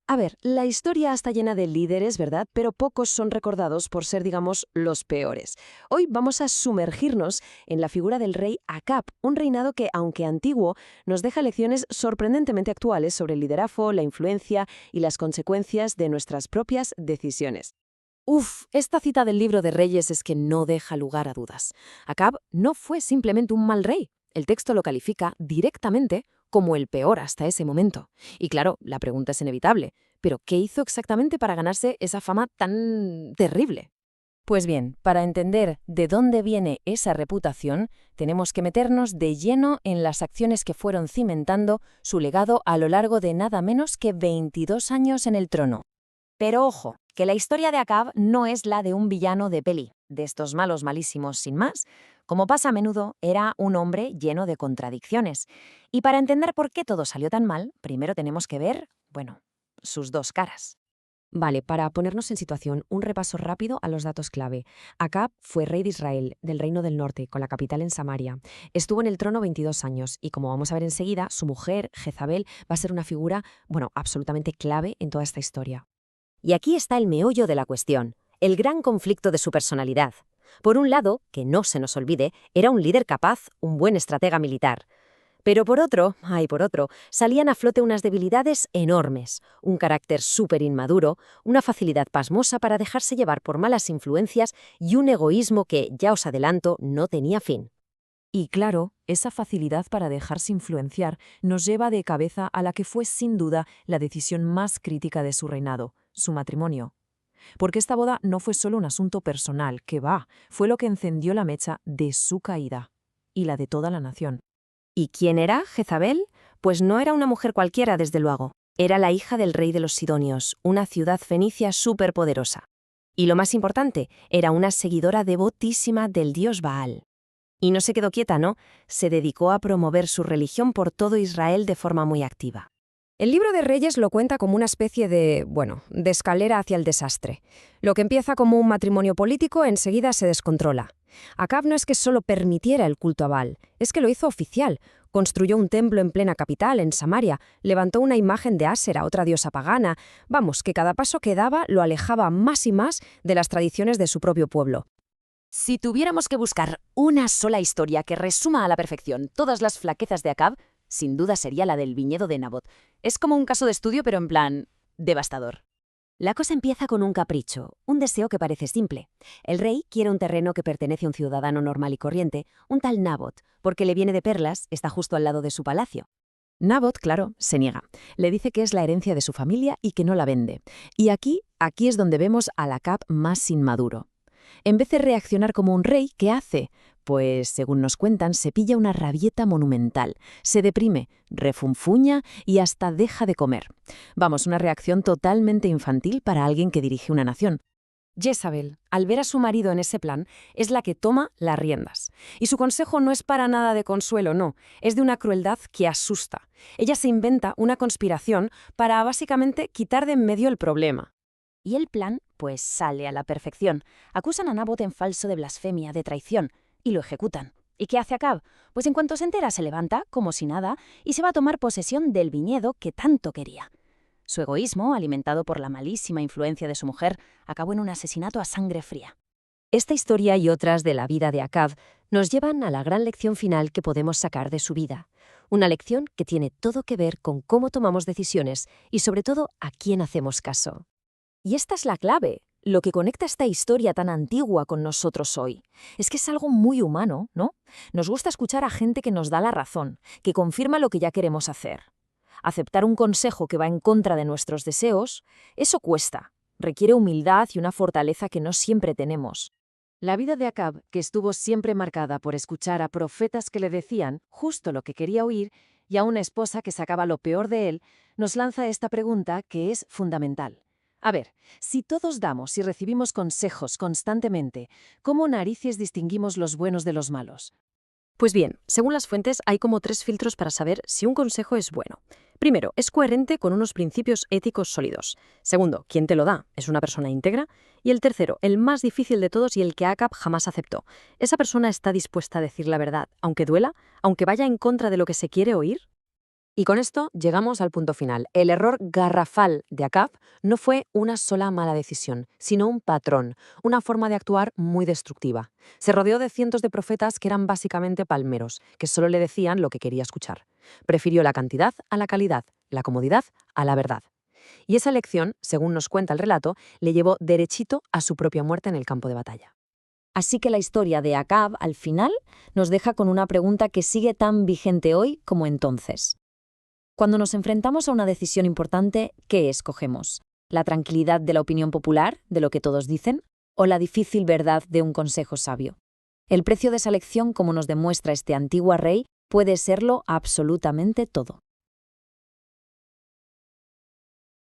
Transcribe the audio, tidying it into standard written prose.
A ver, la historia está llena de líderes, ¿verdad? Pero pocos son recordados por ser, digamos, los peores. Hoy vamos a sumergirnos en la figura del rey Acab, un reinado que, aunque antiguo, nos deja lecciones sorprendentemente actuales sobre el liderazgo, la influencia y las consecuencias de nuestras propias decisiones. Esta cita del libro de Reyes es que no deja lugar a dudas. Acab no fue simplemente un mal rey. El texto lo califica directamente como el peor hasta ese momento. Y claro, la pregunta es inevitable. ¿Pero qué hizo exactamente para ganarse esa fama tan terrible? Pues bien, para entender de dónde viene esa reputación, tenemos que meternos de lleno en las acciones que fueron cimentando su legado a lo largo de nada menos que 22 años en el trono. Pero ojo, que la historia de Acab no es la de un villano de peli, de estos malos malísimos sin más. Como pasa a menudo, era un hombre lleno de contradicciones. Y para entender por qué todo salió tan mal, primero tenemos que ver, bueno, sus dos caras. Vale, para ponernos en situación, un repaso rápido a los datos clave. Acab fue rey de Israel, del Reino del Norte, con la capital en Samaria. Estuvo en el trono 22 años y, como vamos a ver enseguida, su mujer, Jezabel, va a ser una figura, bueno, absolutamente clave en toda esta historia. Y aquí está el meollo de la cuestión, el gran conflicto de su personalidad. Por un lado, que no se nos olvide, era un líder capaz, un buen estratega militar. Pero por otro, salían a flote unas debilidades enormes, un carácter súper inmaduro, una facilidad pasmosa para dejarse llevar por malas influencias y un egoísmo que, ya os adelanto, no tenía fin. Y claro, esa facilidad para dejarse influenciar nos lleva de cabeza a la que fue sin duda la decisión más crítica de su reinado, su matrimonio. Porque esta boda no fue solo un asunto personal, fue lo que encendió la mecha de su caída y la de toda la nación. ¿Y quién era Jezabel? Pues no era una mujer cualquiera, desde luego. Era la hija del rey de los Sidonios, una ciudad fenicia superpoderosa. Y lo más importante, era una seguidora devotísima del dios Baal. Y no se quedó quieta, ¿no? Se dedicó a promover su religión por todo Israel de forma muy activa. El libro de Reyes lo cuenta como una especie de escalera hacia el desastre. Lo que empieza como un matrimonio político enseguida se descontrola. Acab no es que solo permitiera el culto a Baal, es que lo hizo oficial. Construyó un templo en plena capital, en Samaria, levantó una imagen de Ásera, otra diosa pagana. Vamos, que cada paso que daba lo alejaba más y más de las tradiciones de su propio pueblo. Si tuviéramos que buscar una sola historia que resuma a la perfección todas las flaquezas de Acab, sin duda sería la del viñedo de Nabot. Es como un caso de estudio, pero en plan devastador. La cosa empieza con un capricho, un deseo que parece simple. El rey quiere un terreno que pertenece a un ciudadano normal y corriente, un tal Nabot, porque le viene de perlas, está justo al lado de su palacio. Nabot, claro, se niega. Le dice que es la herencia de su familia y que no la vende. Y aquí es donde vemos al Acab más inmaduro. En vez de reaccionar como un rey, ¿qué hace? Pues, según nos cuentan, se pilla una rabieta monumental, se deprime, refunfuña y hasta deja de comer. Vamos, una reacción totalmente infantil para alguien que dirige una nación. Jezabel, al ver a su marido en ese plan, es la que toma las riendas. Y su consejo no es para nada de consuelo, no, es de una crueldad que asusta. Ella se inventa una conspiración para básicamente quitar de en medio el problema. Y el plan, pues, sale a la perfección. Acusan a Nabot en falso de blasfemia, de traición, y lo ejecutan. ¿Y qué hace Acab? Pues en cuanto se entera se levanta, como si nada, y se va a tomar posesión del viñedo que tanto quería. Su egoísmo, alimentado por la malísima influencia de su mujer, acabó en un asesinato a sangre fría. Esta historia y otras de la vida de Acab nos llevan a la gran lección final que podemos sacar de su vida. Una lección que tiene todo que ver con cómo tomamos decisiones y, sobre todo, a quién hacemos caso. Y esta es la clave, lo que conecta esta historia tan antigua con nosotros hoy. Es que es algo muy humano, ¿no? Nos gusta escuchar a gente que nos da la razón, que confirma lo que ya queremos hacer. Aceptar un consejo que va en contra de nuestros deseos, eso cuesta, requiere humildad y una fortaleza que no siempre tenemos. La vida de Acab, que estuvo siempre marcada por escuchar a profetas que le decían justo lo que quería oír y a una esposa que sacaba lo peor de él, nos lanza esta pregunta que es fundamental. A ver, si todos damos y recibimos consejos constantemente, ¿cómo narices distinguimos los buenos de los malos? Pues bien, según las fuentes hay como 3 filtros para saber si un consejo es bueno. Primero, es coherente con unos principios éticos sólidos. Segundo, ¿quién te lo da? ¿Es una persona íntegra? Y el tercero, el más difícil de todos y el que Acab jamás aceptó. ¿Esa persona está dispuesta a decir la verdad, aunque duela, aunque vaya en contra de lo que se quiere oír? Y con esto llegamos al punto final. El error garrafal de Acab no fue una sola mala decisión, sino un patrón, una forma de actuar muy destructiva. Se rodeó de cientos de profetas que eran básicamente palmeros, que solo le decían lo que quería escuchar. Prefirió la cantidad a la calidad, la comodidad a la verdad. Y esa lección, según nos cuenta el relato, le llevó derechito a su propia muerte en el campo de batalla. Así que la historia de Acab, al final, nos deja con una pregunta que sigue tan vigente hoy como entonces. Cuando nos enfrentamos a una decisión importante, ¿qué escogemos? ¿La tranquilidad de la opinión popular, de lo que todos dicen, o la difícil verdad de un consejo sabio? El precio de esa elección, como nos demuestra este antiguo rey, puede serlo absolutamente todo.